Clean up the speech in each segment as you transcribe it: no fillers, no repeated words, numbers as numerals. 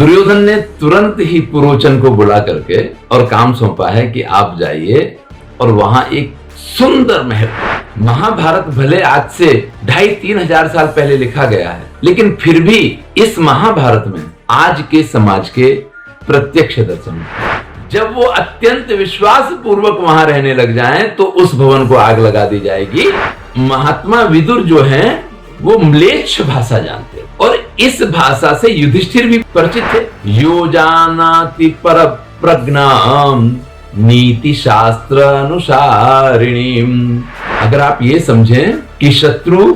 दुर्योधन ने तुरंत ही पुरोचन को बुला करके और काम सौंपा है कि आप जाइए और वहां एक सुंदर महल। महाभारत भले आज से 2,500-3 हजार साल पहले लिखा गया है, लेकिन फिर भी इस महाभारत में आज के समाज के प्रत्यक्ष दर्शन। जब वो अत्यंत विश्वास पूर्वक वहां रहने लग जाएं, तो उस भवन को आग लगा दी जाएगी। महात्मा विदुर जो हैं, वो म्लेच्छ भाषा जानते हैं और इस भाषा से युधिष्ठिर भी परिचित थे। यो जानाति पर प्रज्ञाम नीति शास्त्र अनुसारिणी। अगर आप ये समझें कि शत्रु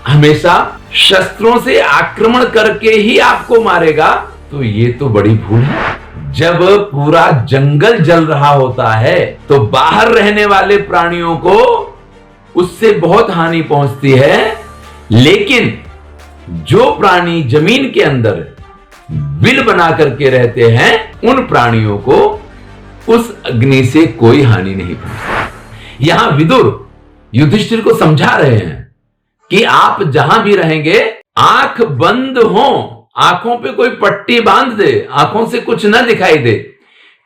हमेशा शस्त्रों से आक्रमण करके ही आपको मारेगा, तो ये तो बड़ी भूल है। जब पूरा जंगल जल रहा होता है, तो बाहर रहने वाले प्राणियों को उससे बहुत हानि पहुंचती है, लेकिन जो प्राणी जमीन के अंदर बिल बना करके रहते हैं, उन प्राणियों को उस अग्नि से कोई हानि नहीं पहुंचती। यहां विदुर युधिष्ठिर को समझा रहे हैं कि आप जहां भी रहेंगे, आंख बंद हो, आंखों पे कोई पट्टी बांध दे, आंखों से कुछ न दिखाई दे,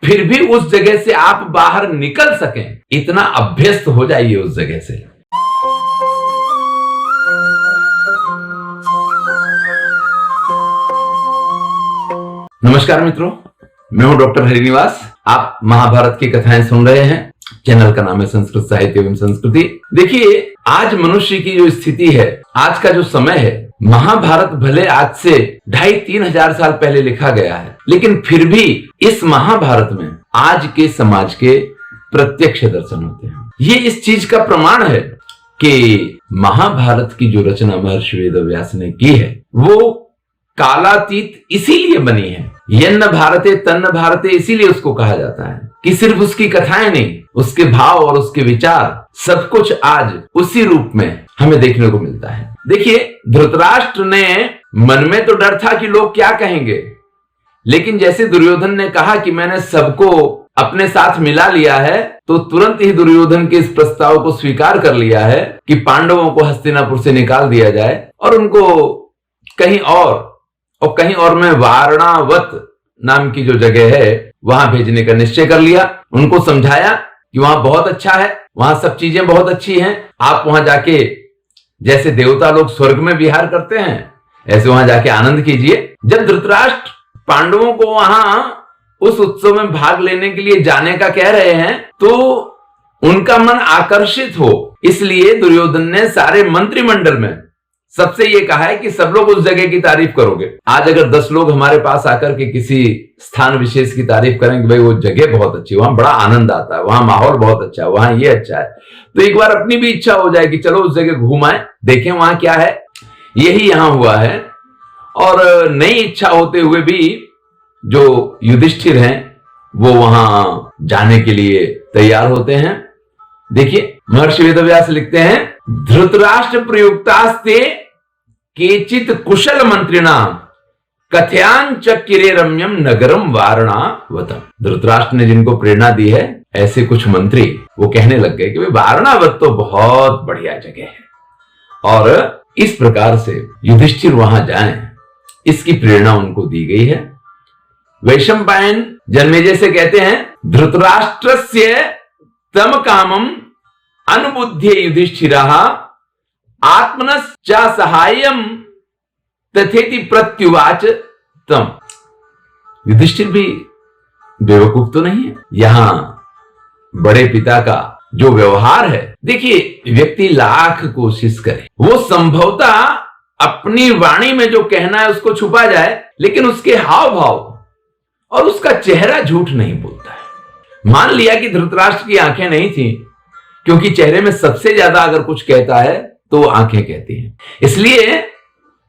फिर भी उस जगह से आप बाहर निकल सकें, इतना अभ्यस्त हो जाइए उस जगह से। नमस्कार मित्रों, मैं हूं डॉक्टर हरिनिवास। आप महाभारत की कथाएं सुन रहे हैं। चैनल का नाम है संस्कृत साहित्य एवं संस्कृति। देखिए, आज मनुष्य की जो स्थिति है, आज का जो समय है, महाभारत भले आज से 2,500-3 हजार साल पहले लिखा गया है, लेकिन फिर भी इस महाभारत में आज के समाज के प्रत्यक्ष दर्शन होते हैं। ये इस चीज का प्रमाण है कि महाभारत की जो रचना महर्षि वेदव्यास ने की है, वो कालातीत इसीलिए बनी है। यन्न भारते तन्न भारते इसीलिए उसको कहा जाता है कि सिर्फ उसकी कथाएं नहीं, उसके भाव और उसके विचार सब कुछ आज उसी रूप में हमें देखने को मिलता है। देखिए, धृतराष्ट्र ने मन में तो डर था कि लोग क्या कहेंगे, लेकिन जैसे दुर्योधन ने कहा कि मैंने सबको अपने साथ मिला लिया है, तो तुरंत ही दुर्योधन के इस प्रस्ताव को स्वीकार कर लिया है कि पांडवों को हस्तिनापुर से निकाल दिया जाए और उनको कहीं और में वारणावत नाम की जो जगह है, वहां भेजने का निश्चय कर लिया। उनको समझाया कि वहां बहुत अच्छा है, वहां सब चीजें बहुत अच्छी हैं, आप वहां जाके जैसे देवता लोग स्वर्ग में विहार करते हैं, ऐसे वहां जाके आनंद कीजिए। जब धृतराष्ट्र पांडवों को वहां उस उत्सव में भाग लेने के लिए जाने का कह रहे हैं, तो उनका मन आकर्षित हो, इसलिए दुर्योधन ने सारे मंत्रिमंडल में सबसे ये कहा है कि सब लोग उस जगह की तारीफ करोगे। आज अगर 10 लोग हमारे पास आकर के किसी स्थान विशेष की तारीफ करेंगे, भाई वो जगह बहुत अच्छी है, वहां बड़ा आनंद आता है, वहां माहौल बहुत अच्छा है, वहां ये अच्छा है, तो एक बार अपनी भी इच्छा हो जाए कि चलो उस जगह घूम आए, देखें वहां क्या है। यही यहां हुआ है। और नई इच्छा होते हुए भी जो युधिष्ठिर हैं, वो वहां जाने के लिए तैयार होते हैं। देखिए, महर्षि वेदव्यास लिखते हैं, धृतराष्ट्र प्रयुक्तास्ते केचित कुशल मंत्रिणा कथयांचक्रे रम्यम नगरम वारणावतम। धृतराष्ट्र ने जिनको प्रेरणा दी है, ऐसे कुछ मंत्री वो कहने लग गए कि भाई वारणावत तो बहुत बढ़िया जगह है, और इस प्रकार से युधिष्ठिर वहां जाएं, इसकी प्रेरणा उनको दी गई है। वैशंपायन जन्मेजय से कहते हैं, धृतराष्ट्रस्य तम कामम अनुबुद्ध्य युधिष्ठिरः आत्मनश्च सहायम तथेति प्रत्युवाच तम। युधिष्ठिर भी बेवकूफ तो नहीं है। यहां बड़े पिता का जो व्यवहार है, देखिए, व्यक्ति लाख कोशिश करे, वो संभवतः अपनी वाणी में जो कहना है उसको छुपा जाए, लेकिन उसके हाव भाव और उसका चेहरा झूठ नहीं बोलता है। मान लिया कि धृतराष्ट्र की आंखें नहीं थी, क्योंकि चेहरे में सबसे ज्यादा अगर कुछ कहता है तो वो आंखें कहती हैं, इसलिए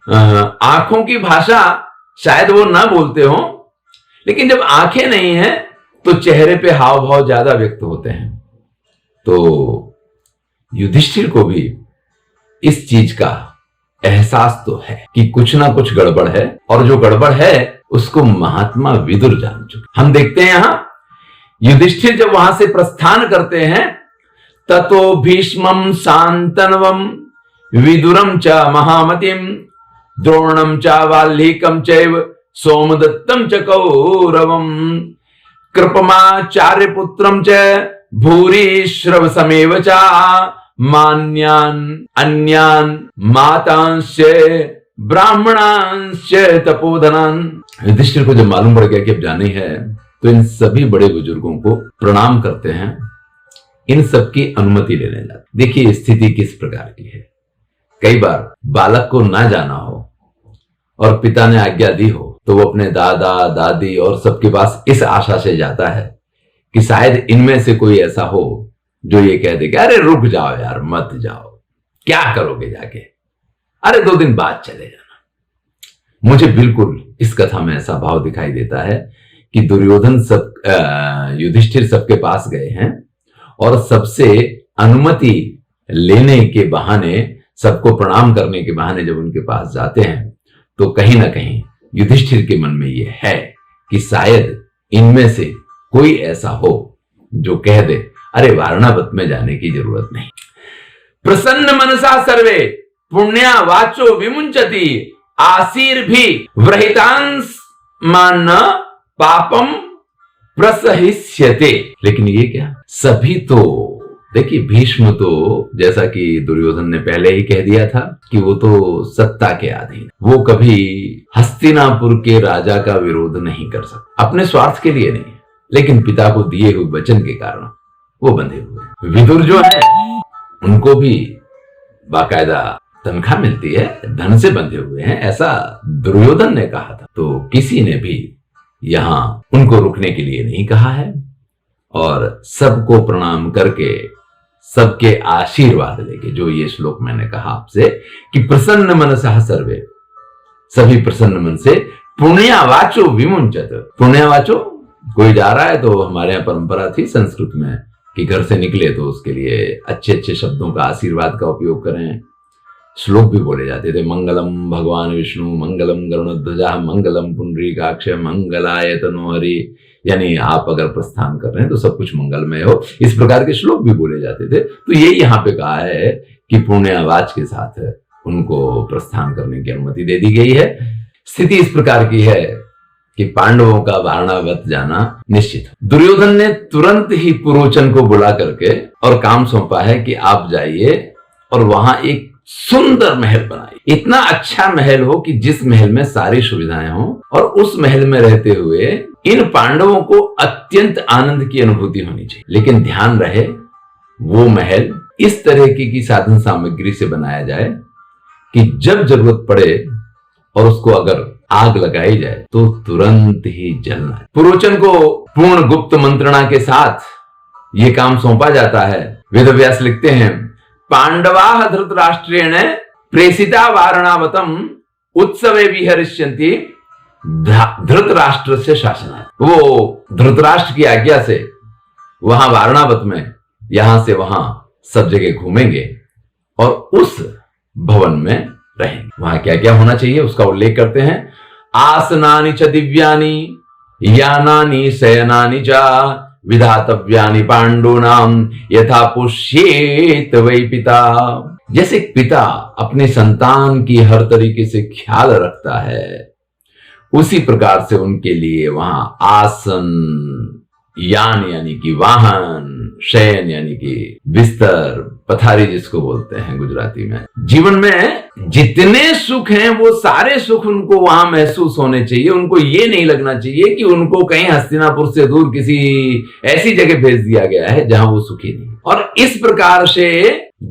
आंखों की भाषा शायद वो ना बोलते हो, लेकिन जब आंखें नहीं हैं तो चेहरे पे हाव भाव ज्यादा व्यक्त होते हैं। तो युधिष्ठिर को भी इस चीज का एहसास तो है कि कुछ ना कुछ गड़बड़ है, और जो गड़बड़ है उसको महात्मा विदुर जान चुके। हम देखते हैं यहां युधिष्ठिर जब वहां से प्रस्थान करते हैं, ततो भीष्मं शांतनवम विदुरम च महामतिम द्रोणम च वाल्मीकम चैव सोमदत्तम च कौरवम कृपमाचार्य पुत्रम च भूरि श्रव समेव च मान्यान अन्यान मातांश ब्राह्मणांश तपोधनान। युधिष्ठिर को जब मालूम पड़ गया कि अब जाने है, तो इन सभी बड़े बुजुर्गों को प्रणाम करते हैं, इन सबकी अनुमति लेने जाते। देखिए स्थिति किस प्रकार की है। कई बार बालक को ना जाना हो और पिता ने आज्ञा दी हो, तो वो अपने दादा दादी और सबके पास इस आशा से जाता है कि शायद इनमें से कोई ऐसा हो जो ये कह दे कि अरे रुक जाओ यार, मत जाओ, क्या करोगे जाके, अरे 2 दिन बाद चले जाना। मुझे बिल्कुल इस कथा में ऐसा भाव दिखाई देता है कि दुर्योधन युधिष्ठिर सबके पास गए हैं और सबसे अनुमति लेने के बहाने, सबको प्रणाम करने के बहाने जब उनके पास जाते हैं, तो कहीं ना कहीं युधिष्ठिर के मन में यह है कि शायद इनमें से कोई ऐसा हो जो कह दे अरे वारणावत में जाने की जरूरत नहीं। प्रसन्न मनसा सर्वे पुण्या वाचो विमुंचति आसीर भी व्रहितांस मान पापम प्रसहिष्यते। लेकिन ये क्या, सभी तो देखिए भीष्म तो जैसा कि दुर्योधन ने पहले ही कह दिया था कि वो तो सत्ता के अधीन, वो कभी हस्तिनापुर के राजा का विरोध नहीं कर सकता, अपने स्वार्थ के लिए नहीं, लेकिन पिता को दिए हुए वचन के कारण वो बंधे हुए। विदुर जो है उनको भी बाकायदा तनख्वाह मिलती है, धन से बंधे हुए हैं, ऐसा दुर्योधन ने कहा था। तो किसी ने भी यहां उनको रुकने के लिए नहीं कहा है और सबको प्रणाम करके, सबके आशीर्वाद लेके, जो ये श्लोक मैंने कहा आपसे कि प्रसन्न मनसा सर्वे, सभी प्रसन्न मन से पुण्यवाचो विमुंचत। पुण्यवाचो, कोई जा रहा है तो हमारे यहाँ परंपरा थी संस्कृत में कि घर से निकले तो उसके लिए अच्छे अच्छे शब्दों का, आशीर्वाद का उपयोग करें। श्लोक भी बोले जाते थे, मंगलम भगवान विष्णु, मंगलम गरुड़ध्वजा, मंगलम पुंडरीकाक्ष, मंगलाय तनोहरि, यानी आप अगर प्रस्थान कर रहे हैं तो सब कुछ मंगलमय हो, इस प्रकार के श्लोक भी बोले जाते थे। तो ये यहाँ पे कहा है कि पुण्यवाच के साथ उनको प्रस्थान करने की अनुमति दे दी गई है। स्थिति इस प्रकार की है कि पांडवों का वारणावत जाना निश्चित। दुर्योधन ने तुरंत ही पुरोचन को बुला करके और काम सौंपा है कि आप जाइए और वहां एक सुंदर महल बनाइए, इतना अच्छा महल हो कि जिस महल में सारी सुविधाएं हो, और उस महल में रहते हुए इन पांडवों को अत्यंत आनंद की अनुभूति होनी चाहिए। लेकिन ध्यान रहे वो महल इस तरह की साधन सामग्री से बनाया जाए कि जब जरूरत पड़े और उसको अगर आग लगाई जाए तो तुरंत ही जलना है। पुरोचन को पूर्ण गुप्त मंत्रणा के साथ ये काम सौंपा जाता है। वेदव्यास लिखते हैं, पांडवाः धृतराष्ट्रेण प्रेषिता वारणावतम उत्सवे विहरिष्यन्ति धृतराष्ट्र से शासनात्। वो धृतराष्ट्र की आज्ञा से वहां वारणावत में यहां से वहां सब जगह घूमेंगे और उस भवन में रहेंगे। वहां क्या क्या होना चाहिए उसका उल्लेख करते हैं। आसनानि च दिव्यानि, यानानि शयनानि च विधातव्यानि पांडूनाम यथा पुष्येत वै पिता। जैसे पिता अपने संतान की हर तरीके से ख्याल रखता है, उसी प्रकार से उनके लिए वहां आसन, यान यानी कि वाहन, शयन यानी कि बिस्तर, पथारी जिसको बोलते हैं गुजराती में, जीवन में जितने सुख हैं वो सारे सुख उनको वहां महसूस होने चाहिए। उनको ये नहीं लगना चाहिए कि उनको कहीं हस्तिनापुर से दूर किसी ऐसी जगह भेज दिया गया है जहां वो सुखी नहीं। और इस प्रकार से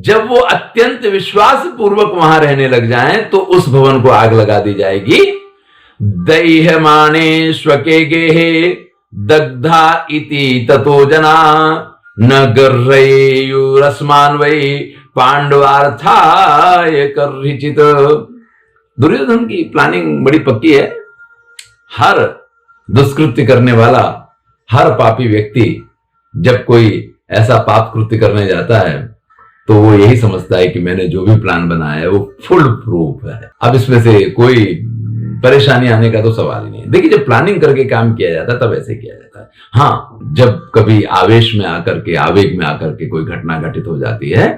जब वो अत्यंत विश्वास पूर्वक वहां रहने लग जाएं तो उस भवन को आग लगा दी जाएगी। दैह्यमाने स्वके गेहे दग्धा इति ततो जना न गर्रयुरस्मान वै पांडवार्थाय कर्हिचित। दुर्योधन की प्लानिंग बड़ी पक्की है। हर दुष्कृत्य करने वाला, हर पापी व्यक्ति जब कोई ऐसा पाप कृत्य करने जाता है तो वो यही समझता है कि मैंने जो भी प्लान बनाया है वो फुल प्रूफ है, अब इसमें से कोई परेशानी आने का तो सवाल ही नहीं है। देखिए जब प्लानिंग करके काम किया जाता है तब ऐसे किया जाता है। हाँ, जब कभी आवेश में आकर के, आवेग में आकर के कोई घटना घटित हो जाती है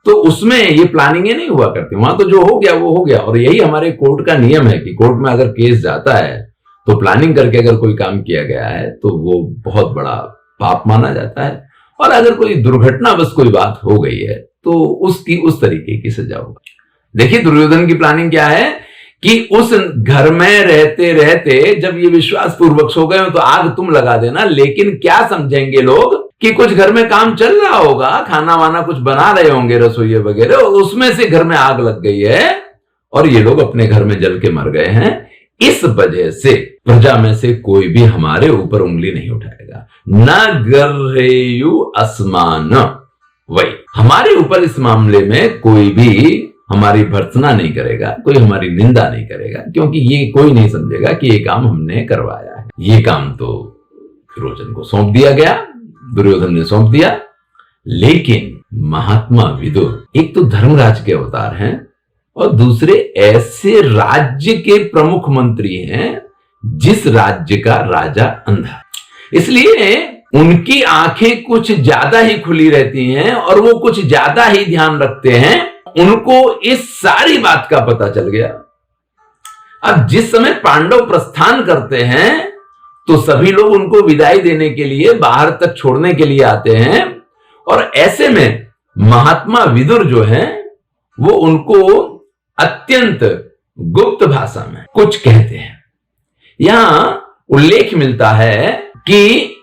तो उसमें ये प्लानिंगें नहीं हुआ करती। वहां तो जो हो गया वो हो गया। और यही हमारे कोर्ट का नियम है कि कोर्ट में अगर केस जाता है तो प्लानिंग करके अगर कोई काम किया गया है तो वो बहुत बड़ा पाप माना जाता है, और अगर कोई दुर्घटना बस कोई बात हो गई है तो उसकी उस तरीके की सजा होगी। देखिए दुर्योधन की प्लानिंग क्या है कि उस घर में रहते रहते जब ये विश्वास पूर्वक सो गए तो आग तुम लगा देना, लेकिन क्या समझेंगे लोग कि कुछ घर में काम चल रहा होगा, खाना वाना कुछ बना रहे होंगे रसोई वगैरह, और उसमें से घर में आग लग गई है और ये लोग अपने घर में जल के मर गए हैं। इस वजह से प्रजा में से कोई भी हमारे ऊपर उंगली नहीं उठाएगा। न गर्हेयु अस्मान, वही हमारे ऊपर इस मामले में कोई भी हमारी भर्त्सना नहीं करेगा, कोई हमारी निंदा नहीं करेगा, क्योंकि ये कोई नहीं समझेगा कि ये काम हमने करवाया है। ये काम तो दुर्योधन को सौंप दिया गया, दुर्योधन ने सौंप दिया। लेकिन महात्मा विदुर एक तो धर्मराज के अवतार हैं और दूसरे ऐसे राज्य के प्रमुख मंत्री हैं जिस राज्य का राजा अंधा, इसलिए उनकी आंखें कुछ ज्यादा ही खुली रहती हैं और वो कुछ ज्यादा ही ध्यान रखते हैं। उनको इस सारी बात का पता चल गया। अब जिस समय पांडव प्रस्थान करते हैं तो सभी लोग उनको विदाई देने के लिए बाहर तक छोड़ने के लिए आते हैं, और ऐसे में महात्मा विदुर जो हैं वो उनको अत्यंत गुप्त भाषा में कुछ कहते हैं। यहां उल्लेख मिलता है कि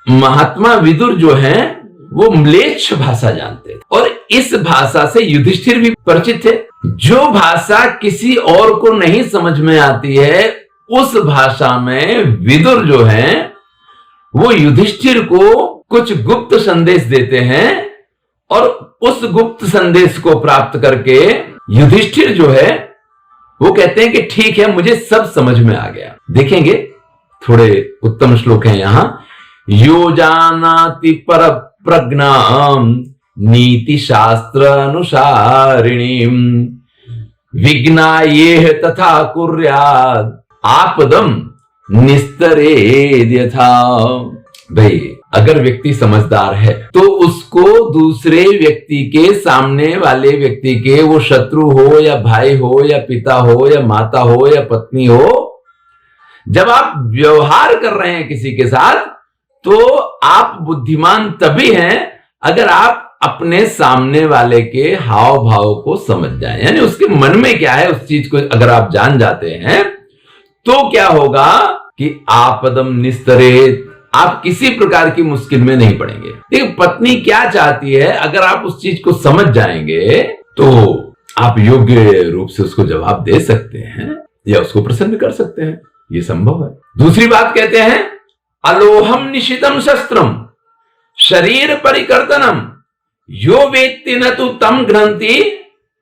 महात्मा विदुर जो हैं वो म्लेच्छ भाषा जानते थे, और इस भाषा से युधिष्ठिर भी परिचित थे। जो भाषा किसी और को नहीं समझ में आती है उस भाषा में विदुर जो हैं वो युधिष्ठिर को कुछ गुप्त संदेश देते हैं, और उस गुप्त संदेश को प्राप्त करके युधिष्ठिर जो है वो कहते हैं कि ठीक है, मुझे सब समझ में आ गया। देखेंगे थोड़े उत्तम श्लोक हैं यहां। यो जानाति पर प्रज्ञाम नीति शास्त्र अनुसारिणी विज्ञायेह तथा कुर्याद आपदम निस्तरेद यथा। भाई अगर व्यक्ति समझदार है तो उसको दूसरे व्यक्ति के, सामने वाले व्यक्ति के, वो शत्रु हो या भाई हो या पिता हो या माता हो या पत्नी हो, जब आप व्यवहार कर रहे हैं किसी के साथ तो आप बुद्धिमान तभी हैं अगर आप अपने सामने वाले के हाव भाव को समझ जाएं, यानी उसके मन में क्या है उस चीज को अगर आप जान जाते हैं तो क्या होगा कि आपदम निस्तरेत, आप किसी प्रकार की मुश्किल में नहीं पड़ेंगे। देखिए पत्नी क्या चाहती है अगर आप उस चीज को समझ जाएंगे तो आप योग्य रूप से उसको जवाब दे सकते हैं या उसको प्रसन्न कर सकते हैं, ये संभव है। दूसरी बात कहते हैं अलोहम निशितम शस्त्रम शरीर परिकर्तनम यो वेत्ति न तु तम ग्रंथि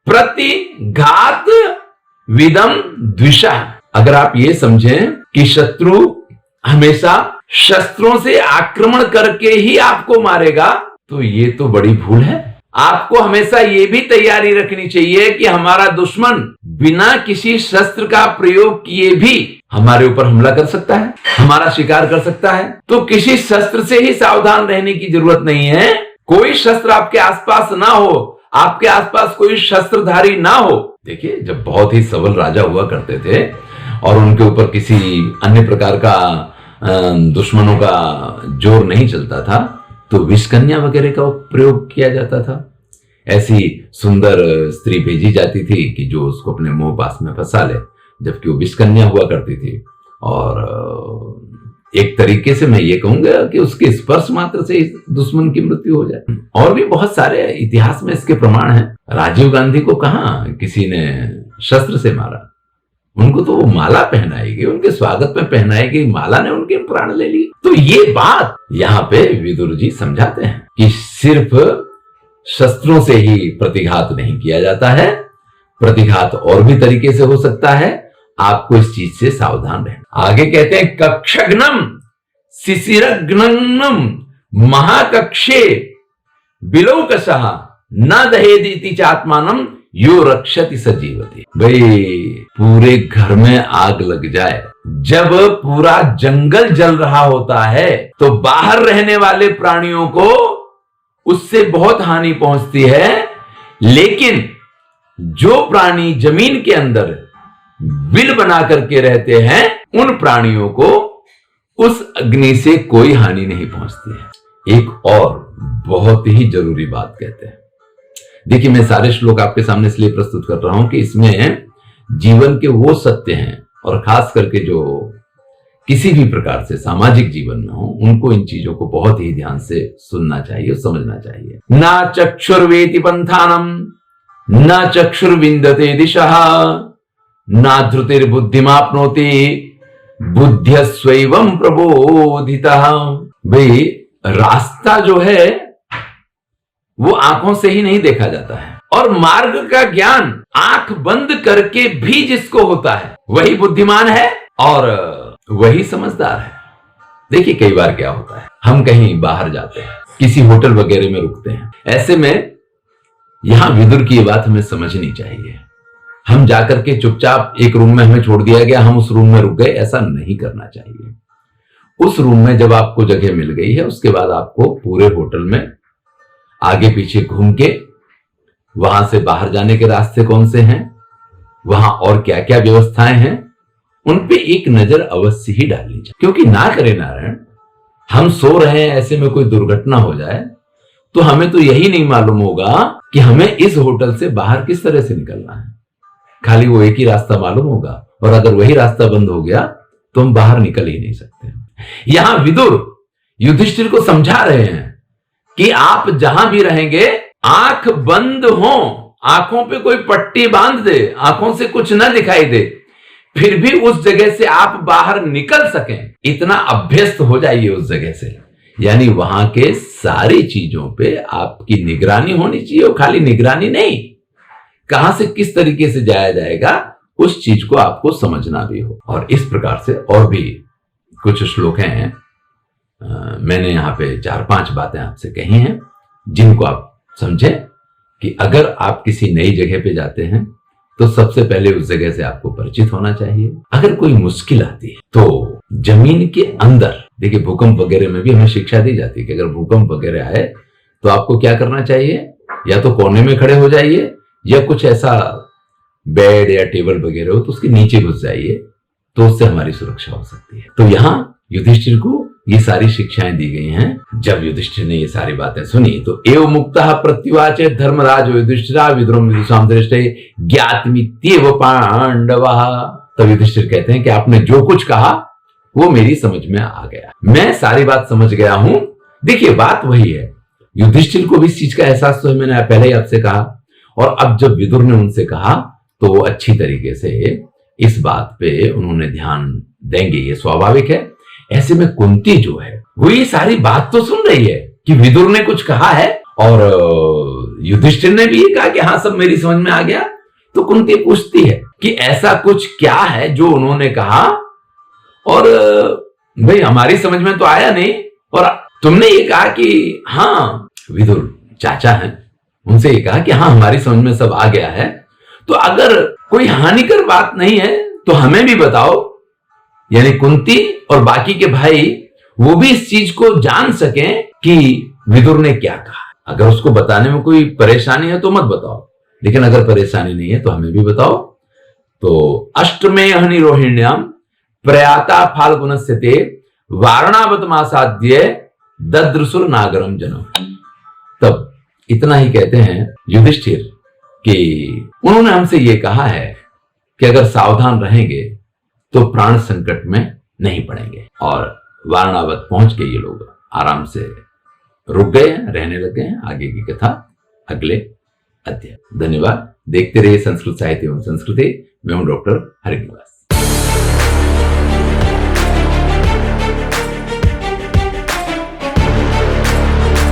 प्रतिघात विदम द्विषा। अगर आप ये समझें कि शत्रु हमेशा शस्त्रों से आक्रमण करके ही आपको मारेगा तो ये तो बड़ी भूल है। आपको हमेशा ये भी तैयारी रखनी चाहिए कि हमारा दुश्मन बिना किसी शस्त्र का प्रयोग किए भी हमारे ऊपर हमला कर सकता है, हमारा शिकार कर सकता है। तो किसी शस्त्र से ही सावधान रहने की जरूरत नहीं है। कोई शस्त्र आपके आसपास ना हो, आपके आसपास कोई शस्त्रधारी ना हो। देखिए जब बहुत ही सबल राजा हुआ करते थे और उनके ऊपर किसी अन्य प्रकार का दुश्मनों का जोर नहीं चलता था तो विषकन्या वगैरह का प्रयोग किया जाता था। ऐसी सुंदर स्त्री भेजी जाती थी कि जो उसको अपने मोह पास में फंसा ले, जबकि वो विषकन्या हुआ करती थी। और एक तरीके से मैं ये कहूंगा कि उसके स्पर्श मात्र से दुश्मन की मृत्यु हो जाए। और भी बहुत सारे इतिहास में इसके प्रमाण हैं। राजीव गांधी को कहां किसी ने शस्त्र से मारा, उनको तो वो माला पहनाई गई, उनके स्वागत में पहनाई गई माला ने उनके प्राण ले लिए। तो ये बात यहाँ पे विदुर जी समझाते हैं कि सिर्फ शस्त्रों से ही प्रतिघात नहीं किया जाता है, प्रतिघात और भी तरीके से हो सकता है। आपको इस चीज से सावधान रहना। आगे कहते हैं कक्षग्नम शिशिरग्नम महाकक्षे बिलौकशः न दहेदीति चात्मानम यो रक्षति सजीवति। भाई पूरे घर में आग लग जाए, जब पूरा जंगल जल रहा होता है तो बाहर रहने वाले प्राणियों को उससे बहुत हानि पहुंचती है, लेकिन जो प्राणी जमीन के अंदर बिल बना करके रहते हैं, उन प्राणियों को उस अग्नि से कोई हानि नहीं पहुंचती है। एक और बहुत ही जरूरी बात कहते हैं, देखिए मैं सारे श्लोक आपके सामने इसलिए प्रस्तुत कर रहा हूं कि इसमें जीवन के वो सत्य हैं, और खास करके जो किसी भी प्रकार से सामाजिक जीवन में हो, उनको इन चीजों को बहुत ही ध्यान से सुनना चाहिए और समझना चाहिए। ना चक्षुर्वेति पंथानम न चक्षुर्विंदते दिशः ना धृतिर्बुद्धिमाप्नोति बुद्ध्यस्वैवं प्रबोधितः। भाई रास्ता जो है वो आंखों से ही नहीं देखा जाता है, और मार्ग का ज्ञान आंख बंद करके भी जिसको होता है वही बुद्धिमान है और वही समझदार है। देखिए कई बार क्या होता है, हम कहीं बाहर जाते हैं, किसी होटल वगैरह में रुकते हैं, ऐसे में यहां विदुर की ये बात हमें समझनी चाहिए। हम जाकर के चुपचाप एक रूम में हमें छोड़ दिया गया, हम उस रूम में रुक गए, ऐसा नहीं करना चाहिए। उस रूम में जब आपको जगह मिल गई है, उसके बाद आपको पूरे होटल में आगे पीछे घूम के वहां से बाहर जाने के रास्ते कौन से हैं, वहां और क्या क्या व्यवस्थाएं हैं, उन पे एक नजर अवश्य ही डालनी चाहिए। क्योंकि ना करे नारायण, हम सो रहे हैं, ऐसे में कोई दुर्घटना हो जाए तो हमें तो यही नहीं मालूम होगा कि हमें इस होटल से बाहर किस तरह से निकलना है। खाली वो एक ही रास्ता मालूम होगा, और अगर वही रास्ता बंद हो गया तो हम बाहर निकल ही नहीं सकते। यहां विदुर युधिष्ठिर को समझा रहे हैं कि आप जहां भी रहेंगे, आंख बंद हो, आंखों पे कोई पट्टी बांध दे, आंखों से कुछ न दिखाई दे, फिर भी उस जगह से आप बाहर निकल सकें, इतना अभ्यस्त हो जाइए उस जगह से। यानी वहां के सारी चीजों पे आपकी निगरानी होनी चाहिए, और खाली निगरानी नहीं, कहां से किस तरीके से जाया जाएगा उस चीज को आपको समझना भी हो। और इस प्रकार से और भी कुछ श्लोक हैं, मैंने यहां पे 4-5 बातें आपसे कही हैं, जिनको आप समझें कि अगर आप किसी नई जगह पे जाते हैं तो सबसे पहले उस जगह से आपको परिचित होना चाहिए। अगर कोई मुश्किल आती है तो जमीन के अंदर, देखिए भूकंप वगैरह में भी हमें शिक्षा दी जाती है कि अगर भूकंप वगैरह आए तो आपको क्या करना चाहिए, या तो कोने में खड़े हो जाइए, या कुछ ऐसा बेड या टेबल वगैरह हो तो उसके नीचे घुस जाइए, तो उससे हमारी सुरक्षा हो सकती है। तो यहां युधिष्ठिर को ये सारी शिक्षाएं दी गई हैं। जब युधिष्ठिर ने ये सारी बातें सुनी तो एव मुक्तः प्रत्युवाच धर्मराज युधिष्ठिरा विद्रोम विदुषाम दृष्टे ज्ञातमित्येव पांडवः। तब युधिष्ठिर कहते हैं कि आपने जो कुछ कहा वो मेरी समझ में आ गया, मैं सारी बात समझ गया हूं। देखिए बात वही है, युधिष्ठिर को भी इस चीज का एहसास तो है, मैंने पहले ही आपसे कहा, और अब जब विदुर ने उनसे कहा तो वो अच्छी तरीके से इस बात पे उन्होंने ध्यान देंगे, ये स्वाभाविक है। ऐसे में कुंती जो है वो ये सारी बात तो सुन रही है कि विदुर ने कुछ कहा है, और युधिष्ठिर ने भी ये कहा कि हाँ सब मेरी समझ में आ गया। तो कुंती पूछती है कि ऐसा कुछ क्या है जो उन्होंने कहा, और भाई हमारी समझ में तो आया नहीं, और तुमने ये कहा कि हाँ विदुर चाचा हैं, उनसे ये कहा कि हाँ हमारी समझ में सब आ गया है, तो अगर कोई हानिकर बात नहीं है तो हमें भी बताओ। यानी कुंती और बाकी के भाई वो भी इस चीज को जान सकें कि विदुर ने क्या कहा। अगर उसको बताने में कोई परेशानी है तो मत बताओ, लेकिन अगर परेशानी नहीं है तो हमें भी बताओ। तो अष्टमे हनि रोहिण्याम प्रयाता फाल्गुनस्य ते वारणावत मासाद्य दद्रुसुर नागरम जनो। तब इतना ही कहते हैं युधिष्ठिर कि उन्होंने हमसे ये कहा है कि अगर सावधान रहेंगे तो प्राण संकट में नहीं पड़ेंगे। और वारणावत पहुंच के ये लोग आराम से रुक गए हैं, रहने लग गए हैं। आगे की कथा अगले अध्याय। धन्यवाद। देखते रहिए संस्कृत साहित्य एवं संस्कृति। मैं हूं डॉक्टर हरिनिवास।